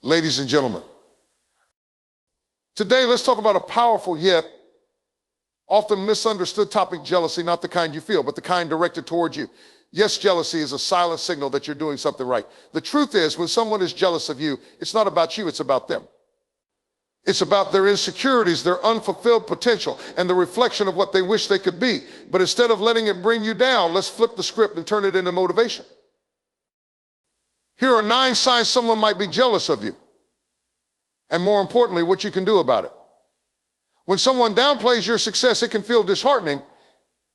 Ladies and gentlemen, today let's talk about a powerful yet often misunderstood topic: jealousy, not the kind you feel, but the kind directed towards you. Yes, jealousy is a silent signal that you're doing something right. The truth is, when someone is jealous of you, it's not about you, it's about them. It's about their insecurities, their unfulfilled potential, and the reflection of what they wish they could be. But instead of letting it bring you down, let's flip the script and turn it into motivation. Here are 9 signs someone might be jealous of you, and more importantly, what you can do about it. When someone downplays your success, it can feel disheartening,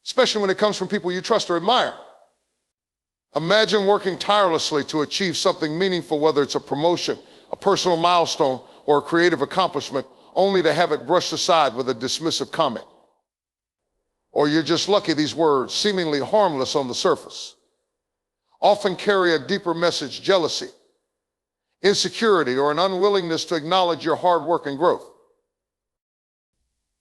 especially when it comes from people you trust or admire. Imagine working tirelessly to achieve something meaningful, whether it's a promotion, a personal milestone, or a creative accomplishment, only to have it brushed aside with a dismissive comment. Or you're just lucky these words, seemingly harmless on the surface, often carry a deeper message: jealousy, insecurity, or an unwillingness to acknowledge your hard work and growth.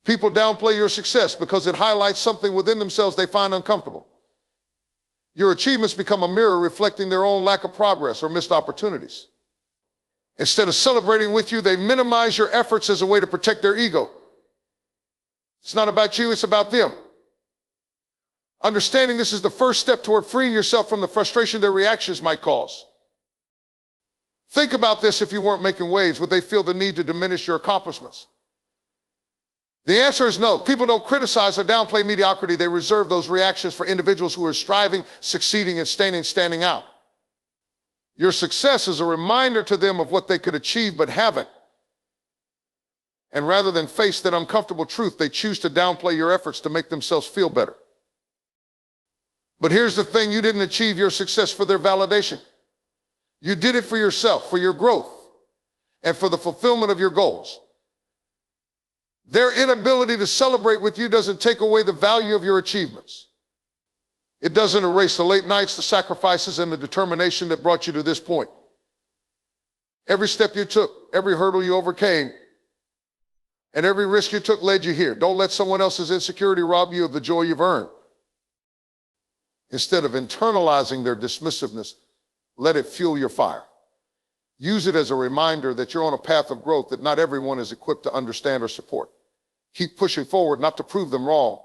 People downplay your success because it highlights something within themselves they find uncomfortable. Your achievements become a mirror reflecting their own lack of progress or missed opportunities. Instead of celebrating with you, they minimize your efforts as a way to protect their ego. It's not about you, it's about them. Understanding this is the first step toward freeing yourself from the frustration their reactions might cause. Think about this: if you weren't making waves, would they feel the need to diminish your accomplishments? The answer is no. People don't criticize or downplay mediocrity. They reserve those reactions for individuals who are striving, succeeding, and standing out. Your success is a reminder to them of what they could achieve but haven't. And rather than face that uncomfortable truth, they choose to downplay your efforts to make themselves feel better. But here's the thing: you didn't achieve your success for their validation. You did it for yourself, for your growth, and for the fulfillment of your goals. Their inability to celebrate with you doesn't take away the value of your achievements. It doesn't erase the late nights, the sacrifices, and the determination that brought you to this point. Every step you took, every hurdle you overcame, and every risk you took led you here. Don't let someone else's insecurity rob you of the joy you've earned. Instead of internalizing their dismissiveness, let it fuel your fire. Use it as a reminder that you're on a path of growth that not everyone is equipped to understand or support. Keep pushing forward, not to prove them wrong,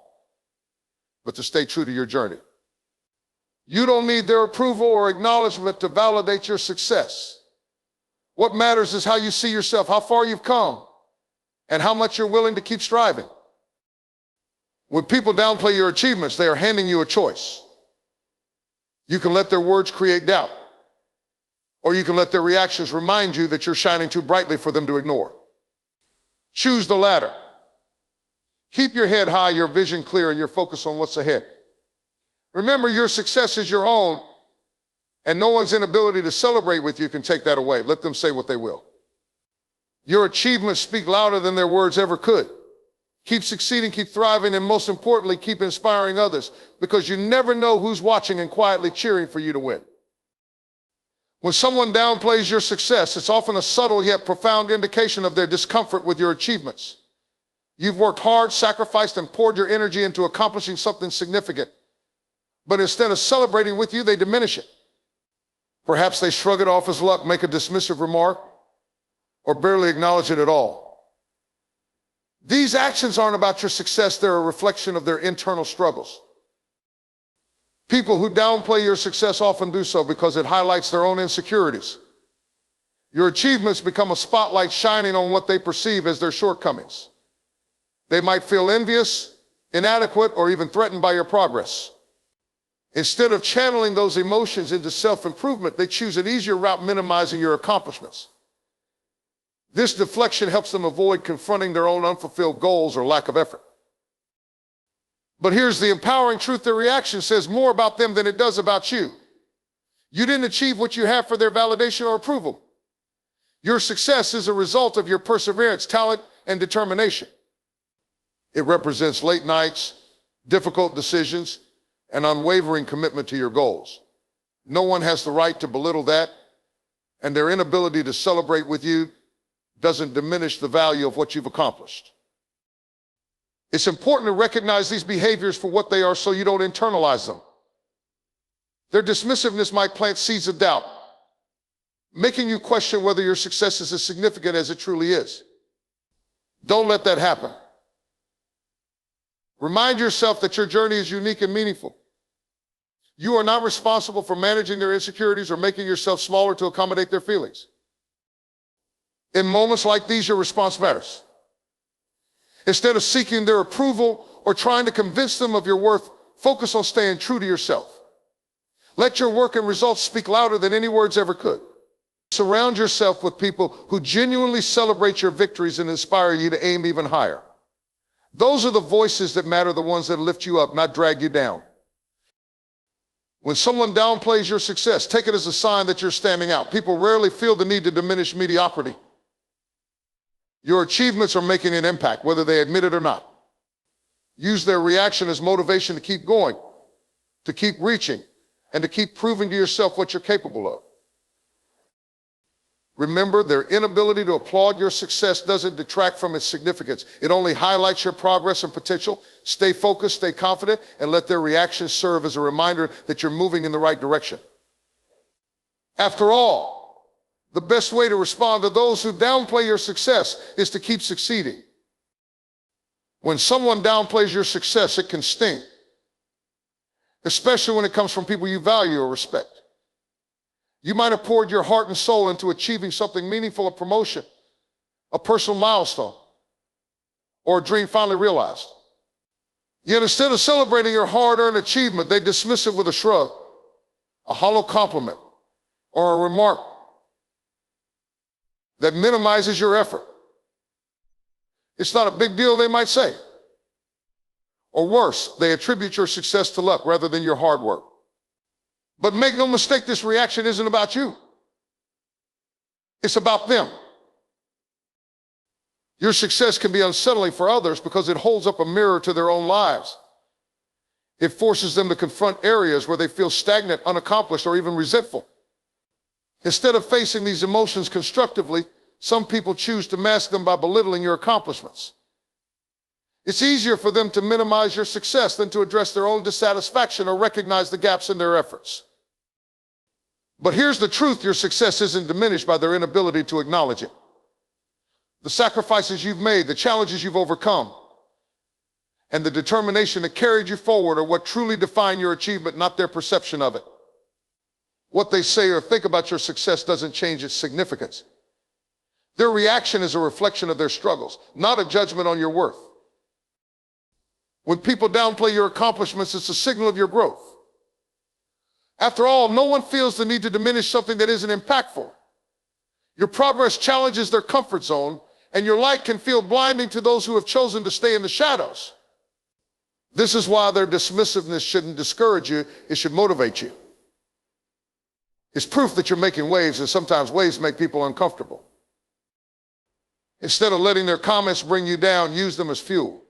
but to stay true to your journey. You don't need their approval or acknowledgement to validate your success. What matters is how you see yourself, how far you've come, and how much you're willing to keep striving. When people downplay your achievements, they are handing you a choice. You can let their words create doubt, or you can let their reactions remind you that you're shining too brightly for them to ignore. Choose the latter. Keep your head high, your vision clear, and your focus on what's ahead. Remember, your success is your own, and no one's inability to celebrate with you can take that away. Let them say what they will. Your achievements speak louder than their words ever could. Keep succeeding, keep thriving, and most importantly, keep inspiring others, because you never know who's watching and quietly cheering for you to win. When someone downplays your success, it's often a subtle yet profound indication of their discomfort with your achievements. You've worked hard, sacrificed, and poured your energy into accomplishing something significant. But instead of celebrating with you, they diminish it. Perhaps they shrug it off as luck, make a dismissive remark, or barely acknowledge it at all. These actions aren't about your success, they're a reflection of their internal struggles. People who downplay your success often do so because it highlights their own insecurities. Your achievements become a spotlight shining on what they perceive as their shortcomings. They might feel envious, inadequate, or even threatened by your progress. Instead of channeling those emotions into self-improvement, they choose an easier route, minimizing your accomplishments. This deflection helps them avoid confronting their own unfulfilled goals or lack of effort. But here's the empowering truth: their reaction says more about them than it does about you. You didn't achieve what you have for their validation or approval. Your success is a result of your perseverance, talent, and determination. It represents late nights, difficult decisions, and unwavering commitment to your goals. No one has the right to belittle that, and their inability to celebrate with you doesn't diminish the value of what you've accomplished. It's important to recognize these behaviors for what they are so you don't internalize them. Their dismissiveness might plant seeds of doubt, making you question whether your success is as significant as it truly is. Don't let that happen. Remind yourself that your journey is unique and meaningful. You are not responsible for managing their insecurities or making yourself smaller to accommodate their feelings. In moments like these, your response matters. Instead of seeking their approval or trying to convince them of your worth, focus on staying true to yourself. Let your work and results speak louder than any words ever could. Surround yourself with people who genuinely celebrate your victories and inspire you to aim even higher. Those are the voices that matter, the ones that lift you up, not drag you down. When someone downplays your success, take it as a sign that you're standing out. People rarely feel the need to diminish mediocrity. Your achievements are making an impact, whether they admit it or not. Use their reaction as motivation to keep going, to keep reaching, and to keep proving to yourself what you're capable of. Remember, their inability to applaud your success doesn't detract from its significance. It only highlights your progress and potential. Stay focused, stay confident, and let their reactions serve as a reminder that you're moving in the right direction. After all, the best way to respond to those who downplay your success is to keep succeeding. When someone downplays your success, it can sting, especially when it comes from people you value or respect. You might have poured your heart and soul into achieving something meaningful, a promotion, a personal milestone, or a dream finally realized. Yet instead of celebrating your hard-earned achievement, they dismiss it with a shrug, a hollow compliment, or a remark that minimizes your effort. It's not a big deal, they might say. Or worse, they attribute your success to luck rather than your hard work. But make no mistake, this reaction isn't about you. It's about them. Your success can be unsettling for others because it holds up a mirror to their own lives. It forces them to confront areas where they feel stagnant, unaccomplished, or even resentful. Instead of facing these emotions constructively, some people choose to mask them by belittling your accomplishments. It's easier for them to minimize your success than to address their own dissatisfaction or recognize the gaps in their efforts. But here's the truth: your success isn't diminished by their inability to acknowledge it. The sacrifices you've made, the challenges you've overcome, and the determination that carried you forward are what truly define your achievement, not their perception of it. What they say or think about your success doesn't change its significance. Their reaction is a reflection of their struggles, not a judgment on your worth. When people downplay your accomplishments, it's a signal of your growth. After all, no one feels the need to diminish something that isn't impactful. Your progress challenges their comfort zone, and your light can feel blinding to those who have chosen to stay in the shadows. This is why their dismissiveness shouldn't discourage you, it should motivate you. It's proof that you're making waves, and sometimes waves make people uncomfortable. Instead of letting their comments bring you down, use them as fuel.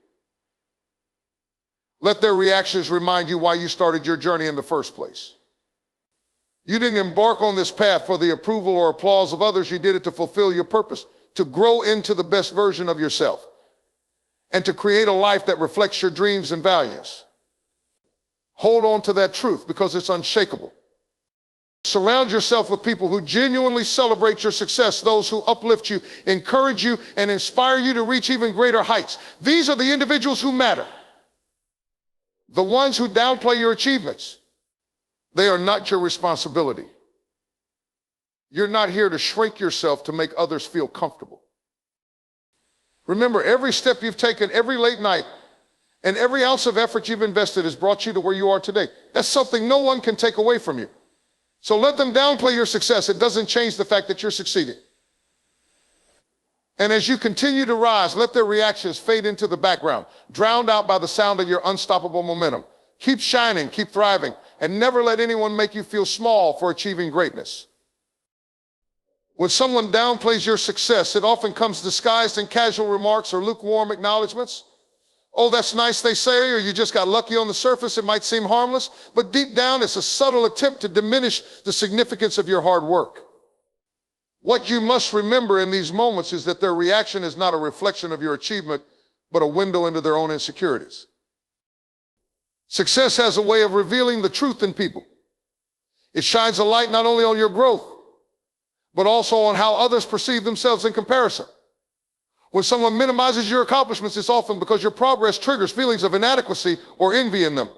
Let their reactions remind you why you started your journey in the first place. You didn't embark on this path for the approval or applause of others. You did it to fulfill your purpose, to grow into the best version of yourself, and to create a life that reflects your dreams and values. Hold on to that truth because it's unshakable. Surround yourself with people who genuinely celebrate your success, those who uplift you, encourage you, and inspire you to reach even greater heights. These are the individuals who matter. The ones who downplay your achievements, they are not your responsibility. You're not here to shrink yourself to make others feel comfortable. Remember, every step you've taken, every late night, and every ounce of effort you've invested has brought you to where you are today. That's something no one can take away from you. So let them downplay your success. It doesn't change the fact that you're succeeding. And as you continue to rise, let their reactions fade into the background, drowned out by the sound of your unstoppable momentum. Keep shining, keep thriving, and never let anyone make you feel small for achieving greatness. When someone downplays your success, it often comes disguised in casual remarks or lukewarm acknowledgments. Oh, that's nice, they say, or you just got lucky on the surface. It might seem harmless, but deep down, it's a subtle attempt to diminish the significance of your hard work. What you must remember in these moments is that their reaction is not a reflection of your achievement, but a window into their own insecurities. Success has a way of revealing the truth in people. It shines a light not only on your growth, but also on how others perceive themselves in comparison. When someone minimizes your accomplishments, it's often because your progress triggers feelings of inadequacy or envy in them.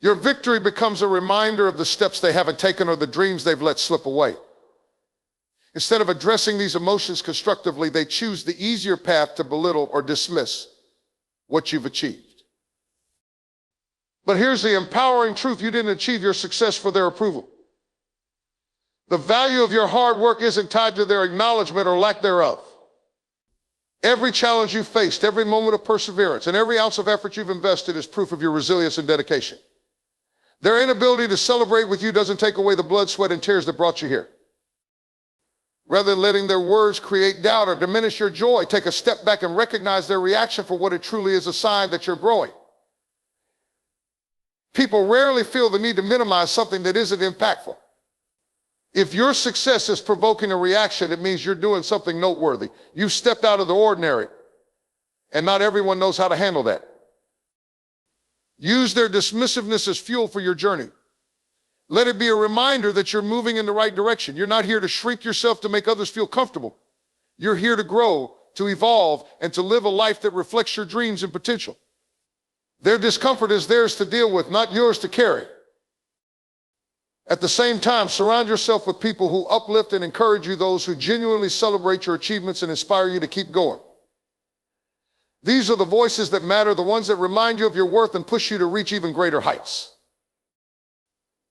Your victory becomes a reminder of the steps they haven't taken or the dreams they've let slip away. Instead of addressing these emotions constructively, they choose the easier path to belittle or dismiss what you've achieved. But here's the empowering truth: you didn't achieve your success for their approval. The value of your hard work isn't tied to their acknowledgement or lack thereof. Every challenge you faced, every moment of perseverance, and every ounce of effort you've invested is proof of your resilience and dedication. Their inability to celebrate with you doesn't take away the blood, sweat, and tears that brought you here. Rather than letting their words create doubt or diminish your joy, take a step back and recognize their reaction for what it truly is: a sign that you're growing. People rarely feel the need to minimize something that isn't impactful. If your success is provoking a reaction, it means you're doing something noteworthy. You've stepped out of the ordinary, and not everyone knows how to handle that. Use their dismissiveness as fuel for your journey. Let it be a reminder that you're moving in the right direction. You're not here to shrink yourself to make others feel comfortable. You're here to grow, to evolve, and to live a life that reflects your dreams and potential. Their discomfort is theirs to deal with, not yours to carry. At the same time, surround yourself with people who uplift and encourage you, those who genuinely celebrate your achievements and inspire you to keep going. These are the voices that matter, the ones that remind you of your worth and push you to reach even greater heights.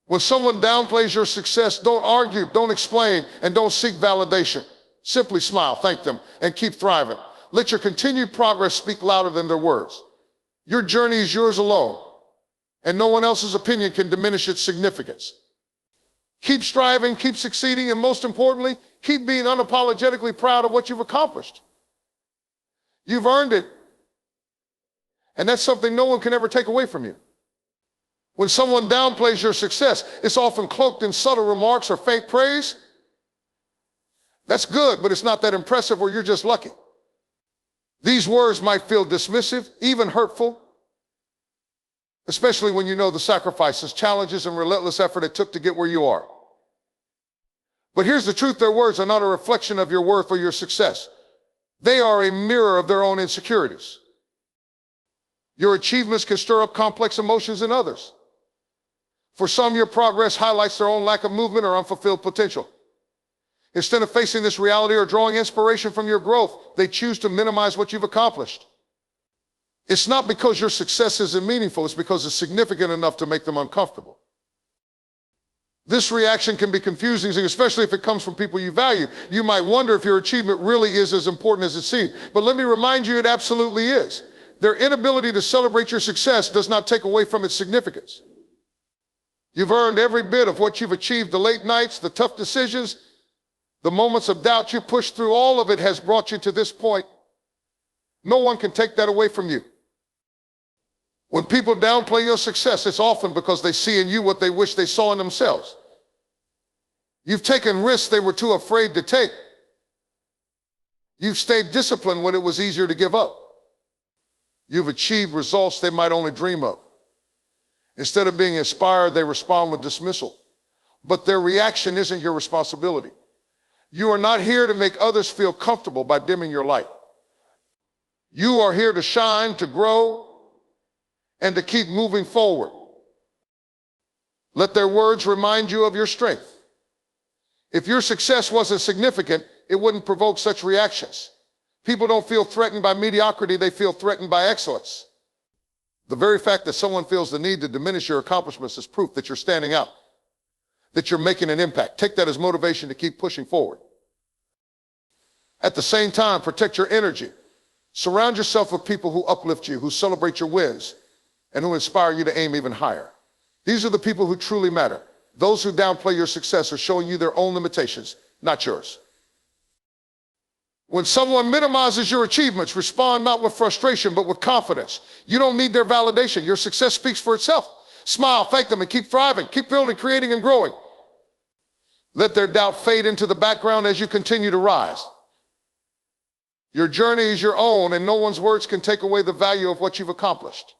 When someone downplays your success, don't argue, don't explain, and don't seek validation. Simply smile, thank them, and keep thriving. Let your continued progress speak louder than their words. Your journey is yours alone, and no one else's opinion can diminish its significance. Keep striving, keep succeeding, and most importantly, keep being unapologetically proud of what you've accomplished. You've earned it, and that's something no one can ever take away from you. When someone downplays your success, it's often cloaked in subtle remarks or fake praise. That's good, but it's not that impressive, or you're just lucky. These words might feel dismissive, even hurtful, especially when you know the sacrifices, challenges, and relentless effort it took to get where you are. But here's the truth: their words are not a reflection of your worth or your success. They are a mirror of their own insecurities. Your achievements can stir up complex emotions in others. For some, your progress highlights their own lack of movement or unfulfilled potential. Instead of facing this reality or drawing inspiration from your growth, they choose to minimize what you've accomplished. It's not because your success isn't meaningful, it's because it's significant enough to make them uncomfortable. This reaction can be confusing, especially if it comes from people you value. You might wonder if your achievement really is as important as it seems. But let me remind you, it absolutely is. Their inability to celebrate your success does not take away from its significance. You've earned every bit of what you've achieved. The late nights, the tough decisions, the moments of doubt you pushed through, all of it has brought you to this point. No one can take that away from you. When people downplay your success, it's often because they see in you what they wish they saw in themselves. You've taken risks they were too afraid to take. You've stayed disciplined when it was easier to give up. You've achieved results they might only dream of. Instead of being inspired, they respond with dismissal. But their reaction isn't your responsibility. You are not here to make others feel comfortable by dimming your light. You are here to shine, to grow, and to keep moving forward. Let their words remind you of your strength. If your success wasn't significant, it wouldn't provoke such reactions. People don't feel threatened by mediocrity, they feel threatened by excellence. The very fact that someone feels the need to diminish your accomplishments is proof that you're standing out, that you're making an impact. Take that as motivation to keep pushing forward. At the same time, protect your energy. Surround yourself with people who uplift you, who celebrate your wins, and who inspire you to aim even higher. These are the people who truly matter. Those who downplay your success are showing you their own limitations, not yours. When someone minimizes your achievements, respond not with frustration, but with confidence. You don't need their validation. Your success speaks for itself. Smile, thank them, and keep thriving. Keep building, creating, and growing. Let their doubt fade into the background as you continue to rise. Your journey is your own, and no one's words can take away the value of what you've accomplished.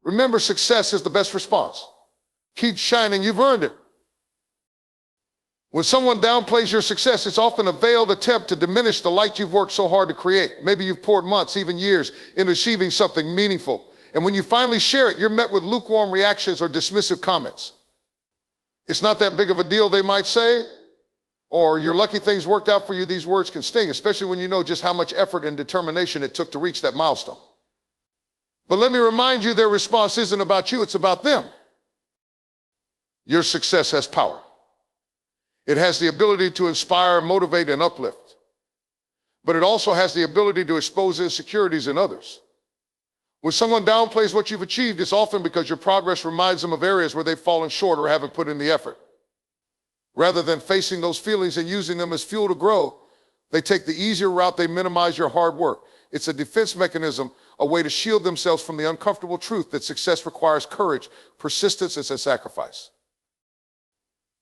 Remember, success is the best response. Keep shining, you've earned it. When someone downplays your success, it's often a veiled attempt to diminish the light you've worked so hard to create. Maybe you've poured months, even years, into achieving something meaningful. And when you finally share it, you're met with lukewarm reactions or dismissive comments. It's not that big of a deal, they might say, or you're lucky things worked out for you. These words can sting, especially when you know just how much effort and determination it took to reach that milestone. But let me remind you, their response isn't about you, it's about them. Your success has power. It has the ability to inspire, motivate, and uplift. But it also has the ability to expose insecurities in others. When someone downplays what you've achieved, it's often because your progress reminds them of areas where they've fallen short or haven't put in the effort. Rather than facing those feelings and using them as fuel to grow, they take the easier route. They minimize your hard work. It's a defense mechanism, a way to shield themselves from the uncomfortable truth that success requires courage, persistence, and sacrifice.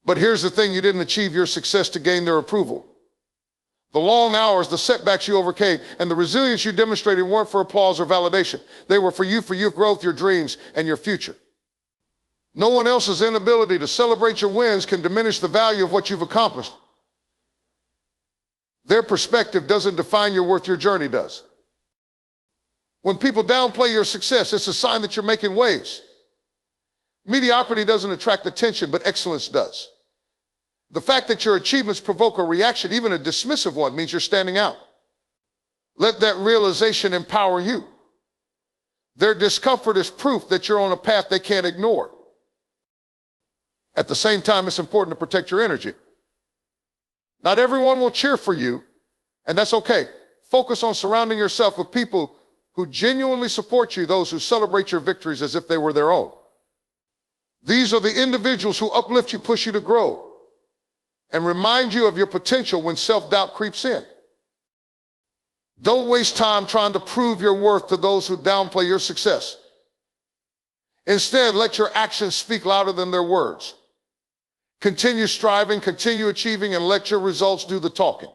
But here's the thing, you didn't achieve your success to gain their approval. The long hours, the setbacks you overcame, and the resilience you demonstrated weren't for applause or validation. They were for your growth, your dreams, and your future. No one else's inability to celebrate your wins can diminish the value of what you've accomplished. Their perspective doesn't define your worth, your journey does. When people downplay your success, it's a sign that you're making waves. Mediocrity doesn't attract attention, but excellence does. The fact that your achievements provoke a reaction, even a dismissive one, means you're standing out. Let that realization empower you. Their discomfort is proof that you're on a path they can't ignore. At the same time, it's important to protect your energy. Not everyone will cheer for you, and that's okay. Focus on surrounding yourself with people who genuinely support you, those who celebrate your victories as if they were their own. These are the individuals who uplift you, push you to grow, and remind you of your potential when self-doubt creeps in. Don't waste time trying to prove your worth to those who downplay your success. Instead, let your actions speak louder than their words. Continue striving, continue achieving, and let your results do the talking.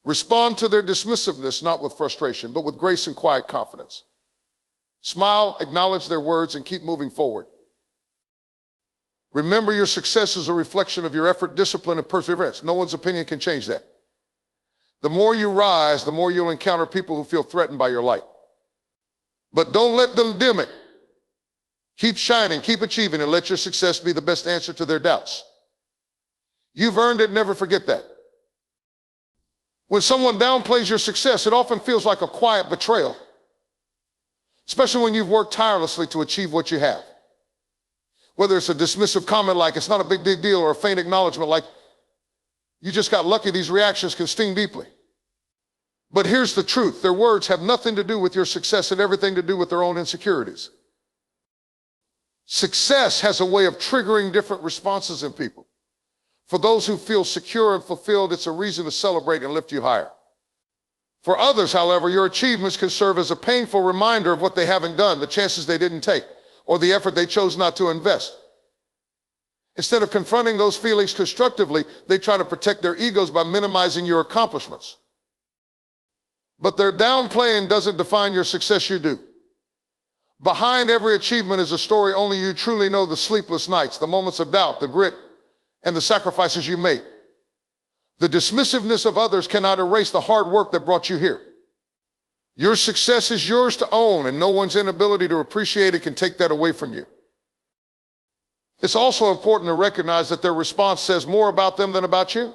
Respond to their dismissiveness, not with frustration, but with grace and quiet confidence. Smile, acknowledge their words, and keep moving forward. Remember, your success is a reflection of your effort, discipline, and perseverance. No one's opinion can change that. The more you rise, the more you'll encounter people who feel threatened by your light. But don't let them dim it. Keep shining, keep achieving, and let your success be the best answer to their doubts. You've earned it, never forget that. When someone downplays your success, it often feels like a quiet betrayal, especially when you've worked tirelessly to achieve what you have. Whether it's a dismissive comment like, it's not a big deal, or a faint acknowledgement like, you just got lucky, these reactions can sting deeply. But here's the truth. Their words have nothing to do with your success and everything to do with their own insecurities. Success has a way of triggering different responses in people. For those who feel secure and fulfilled, it's a reason to celebrate and lift you higher. For others, however, your achievements can serve as a painful reminder of what they haven't done, the chances they didn't take, or the effort they chose not to invest. Instead of confronting those feelings constructively, they try to protect their egos by minimizing your accomplishments. But their downplaying doesn't define your success, you do. Behind every achievement is a story only you truly know, the sleepless nights, the moments of doubt, the grit, and the sacrifices you made. The dismissiveness of others cannot erase the hard work that brought you here. Your success is yours to own, and no one's inability to appreciate it can take that away from you. It's also important to recognize that their response says more about them than about you.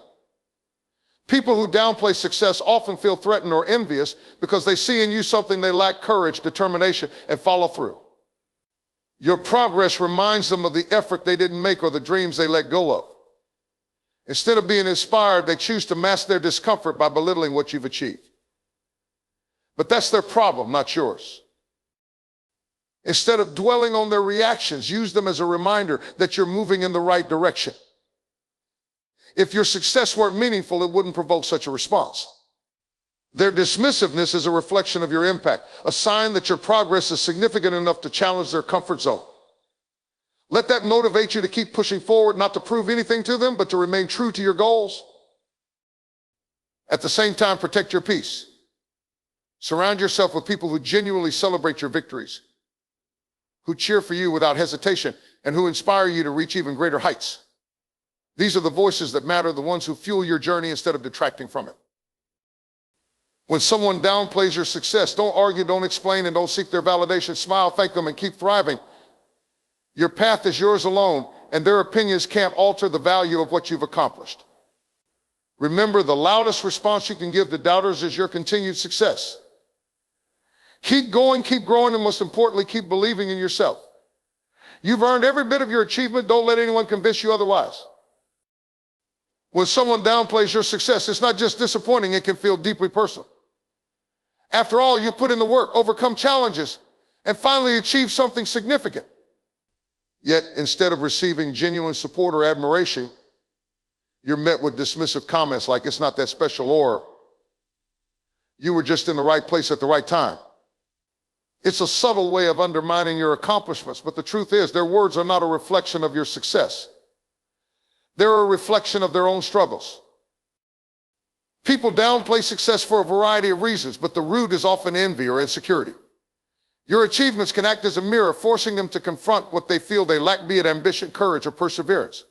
People who downplay success often feel threatened or envious because they see in you something they lack: courage, determination, and follow through. Your progress reminds them of the effort they didn't make or the dreams they let go of. Instead of being inspired, they choose to mask their discomfort by belittling what you've achieved. But that's their problem, not yours. Instead of dwelling on their reactions, use them as a reminder that you're moving in the right direction. If your success weren't meaningful, it wouldn't provoke such a response. Their dismissiveness is a reflection of your impact, a sign that your progress is significant enough to challenge their comfort zone. Let that motivate you to keep pushing forward, not to prove anything to them, but to remain true to your goals. At the same time, protect your peace. Surround yourself with people who genuinely celebrate your victories, who cheer for you without hesitation, and who inspire you to reach even greater heights. These are the voices that matter, the ones who fuel your journey instead of detracting from it. When someone downplays your success, don't argue, don't explain, and don't seek their validation. Smile, thank them, and keep thriving. Your path is yours alone, and their opinions can't alter the value of what you've accomplished. Remember, the loudest response you can give to doubters is your continued success. Keep going, keep growing, and most importantly, keep believing in yourself. You've earned every bit of your achievement. Don't let anyone convince you otherwise. When someone downplays your success, it's not just disappointing, it can feel deeply personal. After all, you put in the work, overcome challenges, and finally achieve something significant. Yet, instead of receiving genuine support or admiration, you're met with dismissive comments like it's not that special or you were just in the right place at the right time. It's a subtle way of undermining your accomplishments, but the truth is their words are not a reflection of your success. They're a reflection of their own struggles. People downplay success for a variety of reasons, but the root is often envy or insecurity. Your achievements can act as a mirror, forcing them to confront what they feel they lack, be it ambition, courage, or perseverance.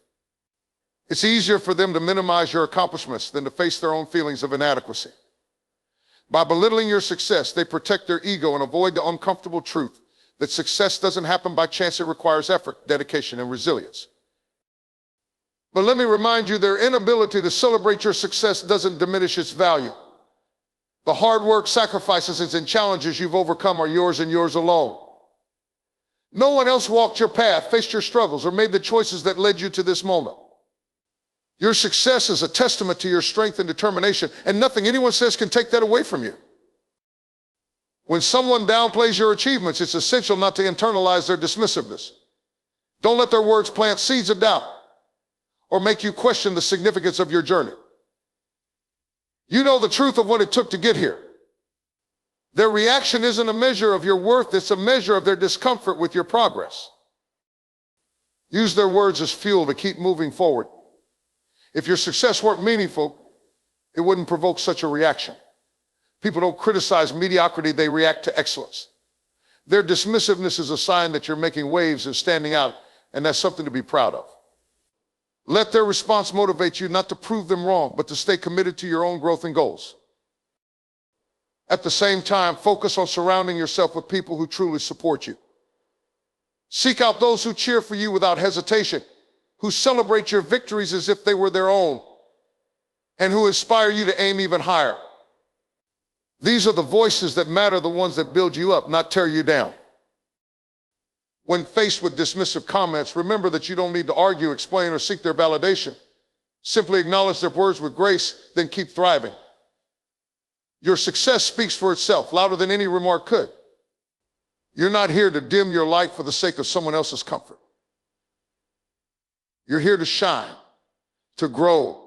It's easier for them to minimize your accomplishments than to face their own feelings of inadequacy. By belittling your success, they protect their ego and avoid the uncomfortable truth that success doesn't happen by chance. It requires effort, dedication, and resilience. But let me remind you, their inability to celebrate your success doesn't diminish its value. The hard work, sacrifices, and challenges you've overcome are yours and yours alone. No one else walked your path, faced your struggles, or made the choices that led you to this moment. Your success is a testament to your strength and determination, and nothing anyone says can take that away from you. When someone downplays your achievements, it's essential not to internalize their dismissiveness. Don't let their words plant seeds of doubt or make you question the significance of your journey. You know the truth of what it took to get here. Their reaction isn't a measure of your worth, it's a measure of their discomfort with your progress. Use their words as fuel to keep moving forward. If your success weren't meaningful, it wouldn't provoke such a reaction. People don't criticize mediocrity, they react to excellence. Their dismissiveness is a sign that you're making waves and standing out, and that's something to be proud of. Let their response motivate you not to prove them wrong, but to stay committed to your own growth and goals. At the same time, focus on surrounding yourself with people who truly support you. Seek out those who cheer for you without hesitation, who celebrate your victories as if they were their own, and who inspire you to aim even higher. These are the voices that matter, the ones that build you up, not tear you down. When faced with dismissive comments, remember that you don't need to argue, explain, or seek their validation. Simply acknowledge their words with grace, then keep thriving. Your success speaks for itself, louder than any remark could. You're not here to dim your light for the sake of someone else's comfort. You're here to shine, to grow,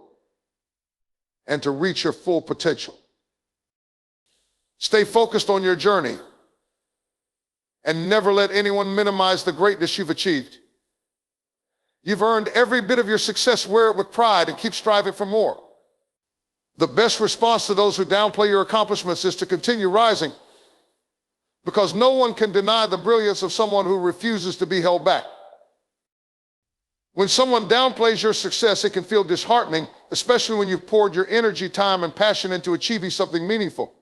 and to reach your full potential. Stay focused on your journey and never let anyone minimize the greatness you've achieved. You've earned every bit of your success. Wear it with pride and keep striving for more. The best response to those who downplay your accomplishments is to continue rising, because no one can deny the brilliance of someone who refuses to be held back. When someone downplays your success, it can feel disheartening, especially when you've poured your energy, time, and passion into achieving something meaningful.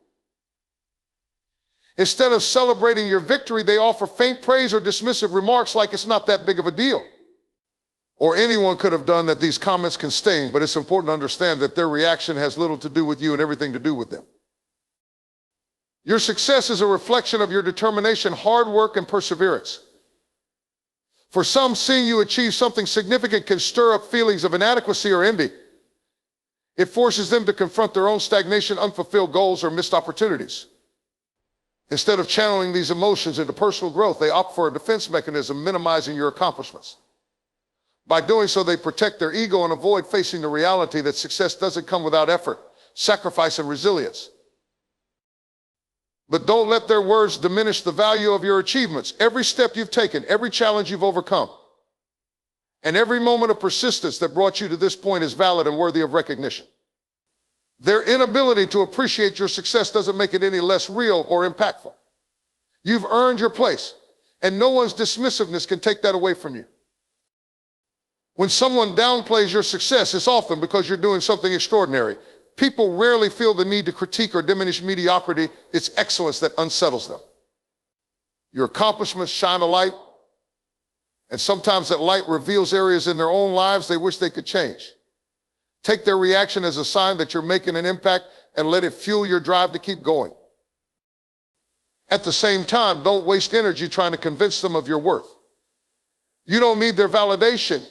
Instead of celebrating your victory, they offer faint praise or dismissive remarks like it's not that big of a deal, or anyone could have done that. These comments can sting, but it's important to understand that their reaction has little to do with you and everything to do with them. Your success is a reflection of your determination, hard work, and perseverance. For some, seeing you achieve something significant can stir up feelings of inadequacy or envy. It forces them to confront their own stagnation, unfulfilled goals, or missed opportunities. Instead of channeling these emotions into personal growth, they opt for a defense mechanism, minimizing your accomplishments. By doing so, they protect their ego and avoid facing the reality that success doesn't come without effort, sacrifice, and resilience. But don't let their words diminish the value of your achievements. Every step you've taken, every challenge you've overcome, and every moment of persistence that brought you to this point is valid and worthy of recognition. Their inability to appreciate your success doesn't make it any less real or impactful. You've earned your place, and no one's dismissiveness can take that away from you. When someone downplays your success, it's often because you're doing something extraordinary. People rarely feel the need to critique or diminish mediocrity. It's excellence that unsettles them. Your accomplishments shine a light, and sometimes that light reveals areas in their own lives they wish they could change. Take their reaction as a sign that you're making an impact and let it fuel your drive to keep going. At the same time, don't waste energy trying to convince them of your worth. You don't need their validation,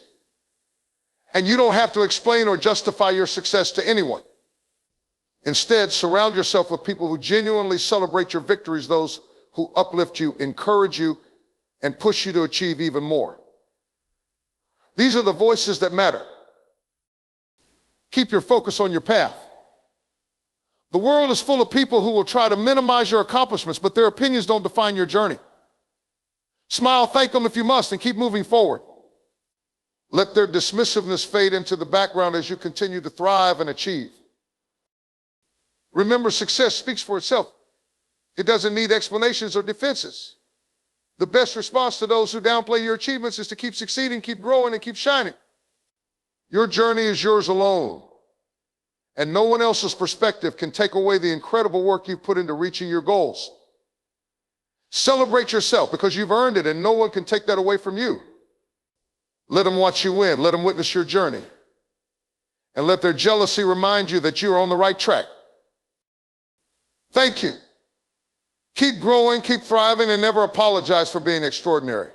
and you don't have to explain or justify your success to anyone. Instead, surround yourself with people who genuinely celebrate your victories, those who uplift you, encourage you, and push you to achieve even more. These are the voices that matter. Keep your focus on your path. The world is full of people who will try to minimize your accomplishments, but their opinions don't define your journey. Smile, thank them if you must, and keep moving forward. Let their dismissiveness fade into the background as you continue to thrive and achieve. Remember, success speaks for itself. It doesn't need explanations or defenses. The best response to those who downplay your achievements is to keep succeeding, keep growing, and keep shining. Your journey is yours alone, and no one else's perspective can take away the incredible work you've put into reaching your goals. Celebrate yourself because you've earned it, and no one can take that away from you. Let them watch you win. Let them witness your journey. And let their jealousy remind you that you are on the right track. Thank you. Keep growing, keep thriving, and never apologize for being extraordinary.